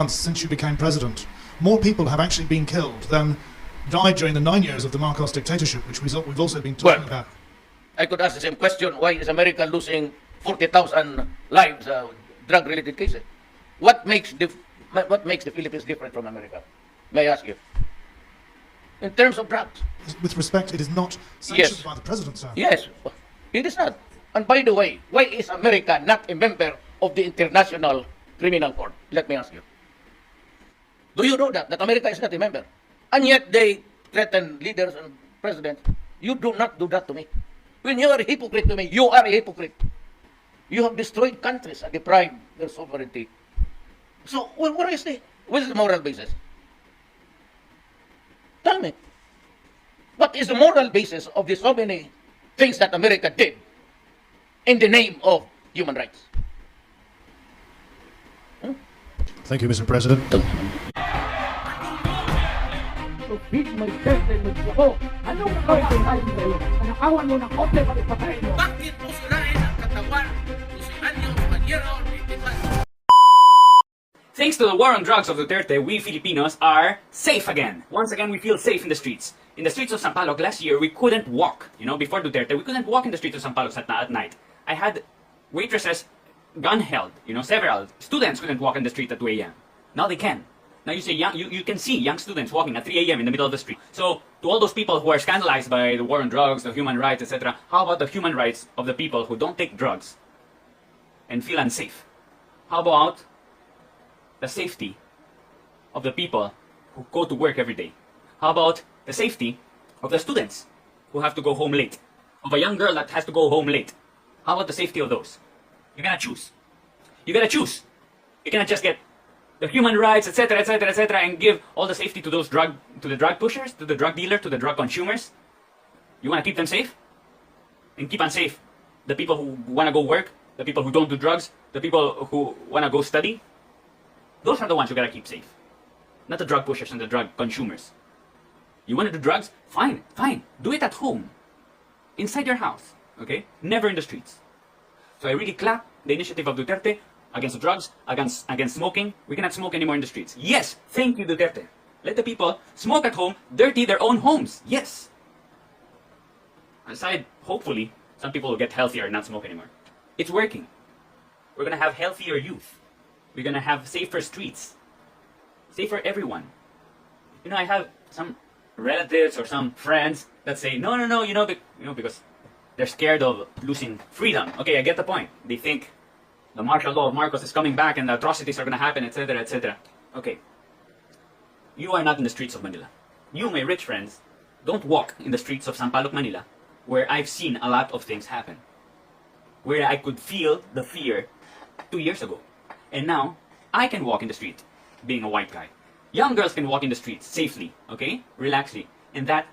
months since you became president, more people have actually been killed than died during the 9 years of the Marcos dictatorship, which we've also been talking about. I could ask the same question. Why is America losing 40,000 lives, drug-related cases? What makes the Philippines different from America? May I ask you? In terms of drugs. With respect, it is not sanctioned by the president, sir. Yes, it is not. And by the way, why is America not a member of the International Criminal Court? Let me ask you. Do you know that America is not a member? And yet they threaten leaders and presidents. You do not do that to me. When you are a hypocrite to me, you are a hypocrite. You have destroyed countries and deprived their sovereignty. So, what is the moral basis? Tell me. What is the moral basis of the so many things that America did in the name of human rights? Thank you, Mr. President. To feed my children with buho. Anong gagawin ko tayo sa'yo? Anakawan mo ng kote pag ipatayin mo. Bakit mo sirain ang katawan kung si Anyong Panyero Thanks to the war on drugs of Duterte, we Filipinos are safe again. Once again, we feel safe in the streets. In the streets of Sampaloc last year, we couldn't walk. Before Duterte, we couldn't walk in the streets of Sampaloc at night. I had waitresses gun held. Several students couldn't walk in the street at 2 a.m. Now they can. Now you say you can see young students walking at 3 a.m. in the middle of the street. So to all those people who are scandalized by the war on drugs, the human rights, etc., how about the human rights of the people who don't take drugs and feel unsafe? How about the safety of the people who go to work every day? How about the safety of the students who have to go home late? Of a young girl that has to go home late? How about the safety of those? You gotta choose. You gotta choose. You cannot just get the human rights, etc., etc., etc., and give all the safety to the drug pushers, to the drug dealer, to the drug consumers. You want to keep them safe? And keep unsafe the people who want to go work, the people who don't do drugs, the people who want to go study. Those are the ones you gotta keep safe. Not the drug pushers and the drug consumers. You want to do drugs? Fine, fine. Do it at home. Inside your house, okay? Never in the streets. So I really clap the initiative of Duterte against drugs, against smoking. We cannot smoke anymore in the streets. Yes, thank you, Duterte. Let the people smoke at home, dirty their own homes. Yes. Aside, hopefully, some people will get healthier and not smoke anymore. It's working. We're gonna have healthier youth. We're gonna have safer streets. Safer everyone. I have some relatives or some friends that say, no, because they're scared of losing freedom. Okay, I get the point. They think the martial law of Marcos is coming back and the atrocities are gonna happen, etc., etc. Okay. You are not in the streets of Manila. You, my rich friends, don't walk in the streets of Sampaloc, Manila, where I've seen a lot of things happen. Where I could feel the fear 2 years ago. And now, I can walk in the street, being a white guy. Young girls can walk in the streets safely, okay? Relaxedly. And that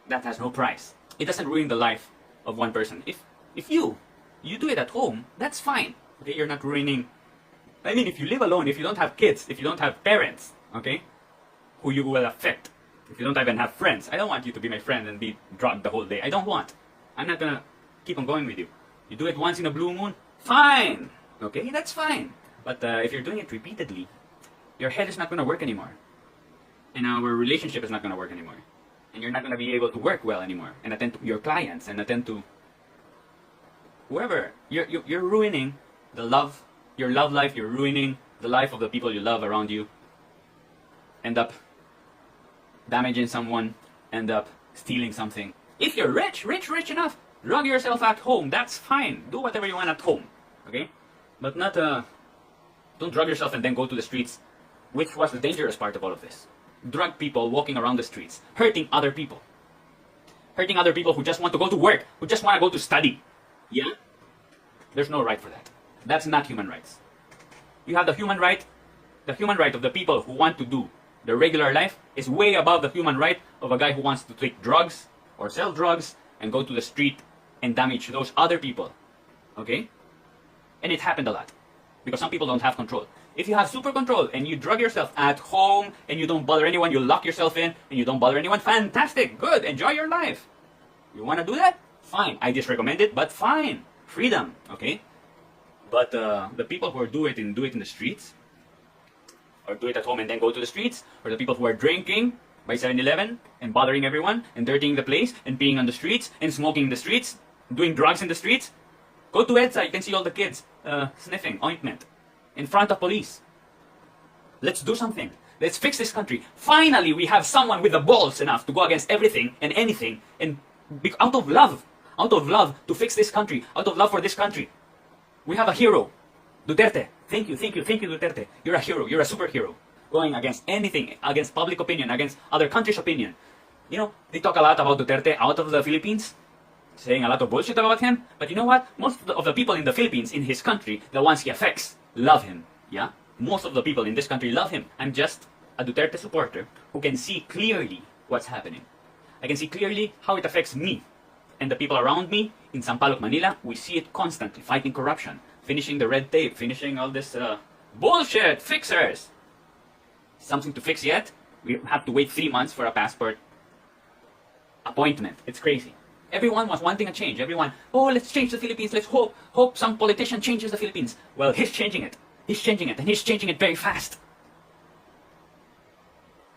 has no price. It doesn't ruin the life of one person. If you do it at home, that's fine. Okay, you're not ruining... if you live alone, if you don't have kids, if you don't have parents, okay, who you will affect, if you don't even have friends, I don't want you to be my friend and be drugged the whole day. I don't want. I'm not gonna keep on going with you. You do it once in a blue moon, fine. Okay, that's fine. But if you're doing it repeatedly, your head is not gonna work anymore. And our relationship is not gonna work anymore. And you're not gonna be able to work well anymore and attend to your clients and attend to whoever. You're ruining your love life, you're ruining the life of the people you love around you. End up damaging someone, end up stealing something. If you're rich enough, drug yourself at home, that's fine. Do whatever you want at home, okay? But not, don't drug yourself and then go to the streets, which was the dangerous part of all of this. Drug people walking around the streets, hurting other people. Hurting other people who just want to go to work, who just want to go to study. Yeah? There's no right for that. That's not human rights. You have the human right of the people who want to do their regular life is way above the human right of a guy who wants to take drugs or sell drugs and go to the street and damage those other people. Okay? And it happened a lot. Because some people don't have control. If you have super control and you drug yourself at home and you don't bother anyone, you lock yourself in and you don't bother anyone, fantastic, good, enjoy your life. You want to do that? Fine. I just recommend it, but fine. Freedom, okay? But the people who do it in the streets, or do it at home and then go to the streets, or the people who are drinking by 7-Eleven and bothering everyone and dirtying the place and peeing on the streets and smoking in the streets, doing drugs in the streets. Go to EDSA, you can see all the kids sniffing ointment in front of police. Let's do something. Let's fix this country. Finally, we have someone with the balls enough to go against everything and anything, and out of love to fix this country, out of love for this country. We have a hero, Duterte. Thank you, Duterte. You're a hero, you're a superhero. Going against anything, against public opinion, against other countries' opinion. You know, they talk a lot about Duterte out of the Philippines, saying a lot of bullshit about him, but you know what? Most of the people in the Philippines, in his country, the ones he affects, love him, yeah? Most of the people in this country love him. I'm just a Duterte supporter who can see clearly what's happening. I can see clearly how it affects me and the people around me in Sampaloc, Manila. We see it constantly, fighting corruption, finishing the red tape, finishing all this bullshit, fixers. Something to fix yet? We have to wait 3 months for a passport appointment. It's crazy. Everyone was wanting a change. Everyone, oh, let's change the Philippines. Let's hope some politician changes the Philippines. Well, he's changing it. He's changing it, and he's changing it very fast.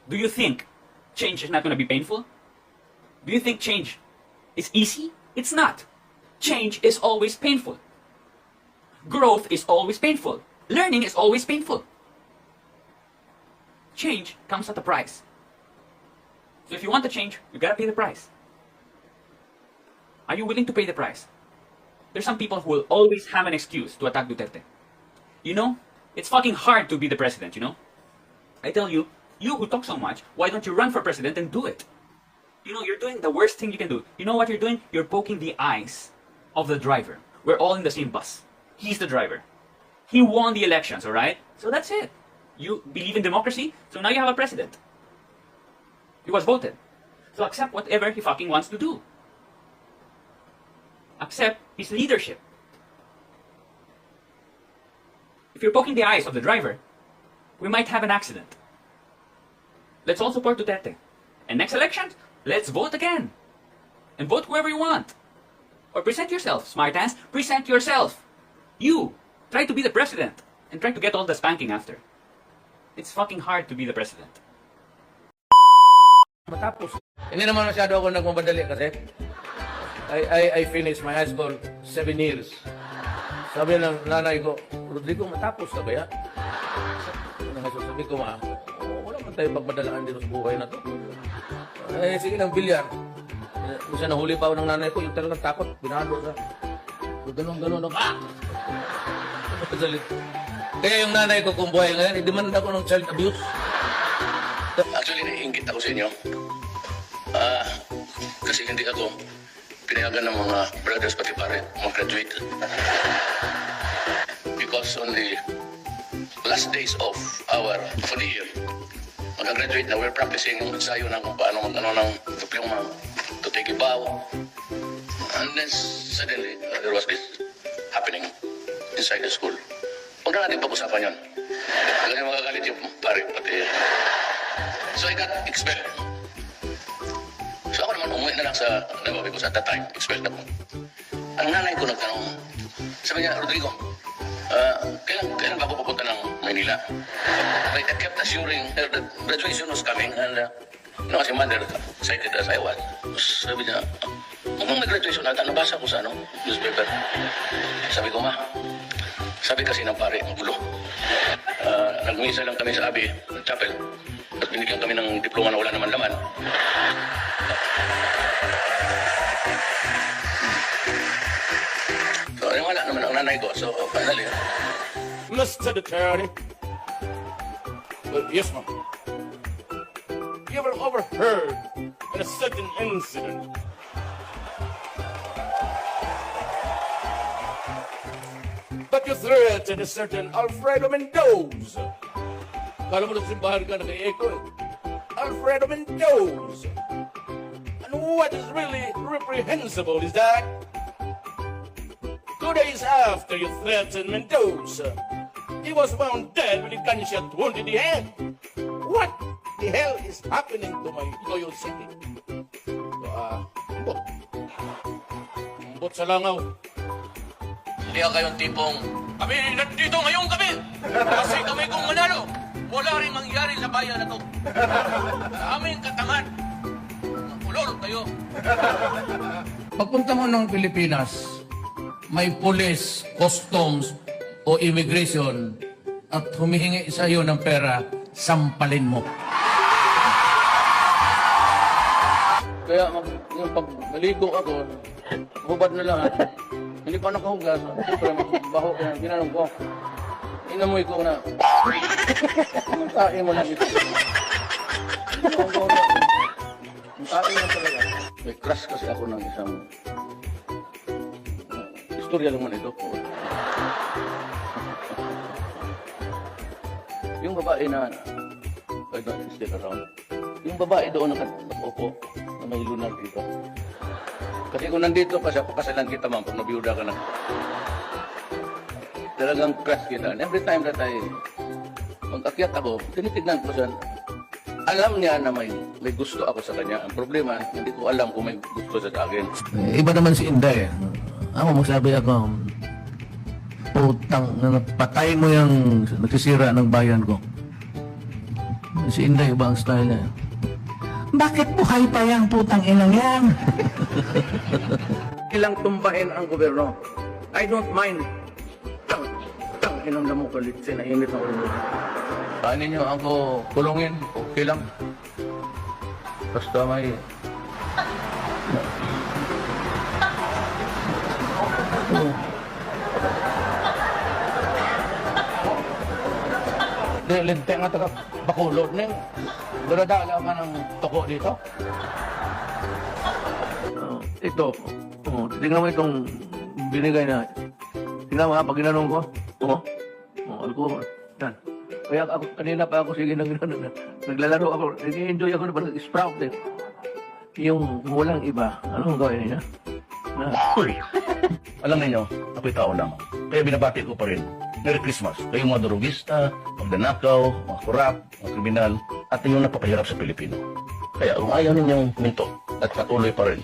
Do you think change is not going to be painful? Do you think change is easy? It's not. Change is always painful. Growth is always painful. Learning is always painful. Change comes at a price. So if you want to change, you gotta pay the price. Are you willing to pay the price? There's some people who will always have an excuse to attack Duterte. You know, it's fucking hard to be the president, you know? I tell you, you who talk so much, why don't you run for president and do it? You know, you're doing the worst thing you can do. You know what you're doing? You're poking the eyes of the driver. We're all in the same bus. He's the driver. He won the elections, alright? So that's it. You believe in democracy, so now you have a president. He was voted. So accept whatever he fucking wants to do. Accept his leadership. If you're poking the eyes of the driver, we might have an accident. Let's all support Duterte. And next election, let's vote again. And vote whoever you want. Or present yourself, smartass. Present yourself. You. Try to be the president. And try to get all the spanking after. It's fucking hard to be the president. Matapos. Hindi naman masyado ako nagmamadali kasi I finished my high school 7 years. Sabi ng nanay ko, Rodrigo, matapos ka ba ya? Sabi ko, ma, wala man tayo pagmadalaan dito sa buhay na to. Eh, sige ng bilyar. Minsan nahuli pa ako ng nanay ko, yung talagang takot, binado sa ganun-ganun. Kaya yung nanay ko kung buhay ngayon, i-demand ako ng child abuse. Actually, naiingit ako sa inyo. Kasi hindi ako pinayagan ng mga brothers pati pare mag-graduate. Because on the last days of the year, mag-graduate na, we're practicing yung ensayo ng kung paano mag-ano ng diploma to take a bow. And then suddenly, there was this happening inside the school. Huwag na natin pag-usapan yun. Kasi magagalit yung pare pati. So I got expelled. So ako naman umuwi na lang sa nababi ko sa that time, expelled ako. Ang nanay ko nagtanong, sabi niya, Rodrigo, kailan ba ako pupunta ng Manila? I kept assuring that graduation was coming and as a mother, excited as I was. Sabi niya, kung nag-graduation natin, nabasa ko sa newspaper. Sabi ko, ma, sabi kasi ng pare, ang gulo. Nagmisa lang kami sa Abi, chapel. At binigyan kami ng diploma na wala naman laman. So, wala naman ang nanay ko. So, finally. Mr. Duterte. Yes, ma'am. You ever overheard in a certain incident but you threatened a certain Alfredo Mendoza? Kala mo na simbahan ka nag-i-echo eh. Alfredo Mendoza. And what is really reprehensible is that 2 days after you threatened Mendoza, he was found dead with a gunshot wound in the head. What the hell is happening to my loyal city? Bot sa langaw. Hindi ako kayong tipong, Kami nandito ngayong gabi kasi kami kung manalo. Wala rin mangyari sa bayan na to. Sa aming katangan, makulol kayo. Pagpunta mo ng Pilipinas, may police, customs, o immigration at humihingi sa iyo ng pera, sampalin mo. Kaya yung pag naligo ako, hubad na lang. Hindi pa nakahugas. Siyempre, baho ko na. Ginanong ko. Inamoy ko na. Ang tae mo lang ito. Ang tae mo talaga. May crush kasi ako ng isang istorya naman ito. Yung babae na I don't stick around. Yung babae doon nakaupo na may lunar dito. Kasi kung nandito ka siya, pakasalan kita man pag nabiyuda ka na. Talagang crush kita. And every time that pag-akyat ako, tinitignan ko siya. Alam niya na may gusto ako sa kanya. Ang problema, hindi ko alam kung may gusto siya sa akin. Iba naman si Inday. Ako magsabi ako, putang, patay mo yung nagsisira ng bayan ko. Si Inday, iba ang style niya. Bakit buhay pa yung putang inang yan? Ilang tumbahin ang gobyerno. I don't mind. Inang mo kalit, sinainit ang ulo. Kanin niyo ako kulungin, okay lang. Basta may... Lente nga taga Bacolod na yun. Daradala ka ng toko dito. Ito, tingnan mo itong binigay na. Tingnan mo ha, pag ginanong ko. Alcohol. Yan. Kaya ako, kanina pa ako sige naglalaro ako. Nag-enjoy ako na parang sprout eh. Yung walang iba, anong gawin niya? Alam niyo, ako'y tao lang. Kaya binabati ko pa rin. Merry Christmas. Kayong mga durugista, magdanakaw, mga kurap, mga kriminal, at yung napapahirap sa Pilipino. Kaya kung ayaw ninyong minto at patuloy pa rin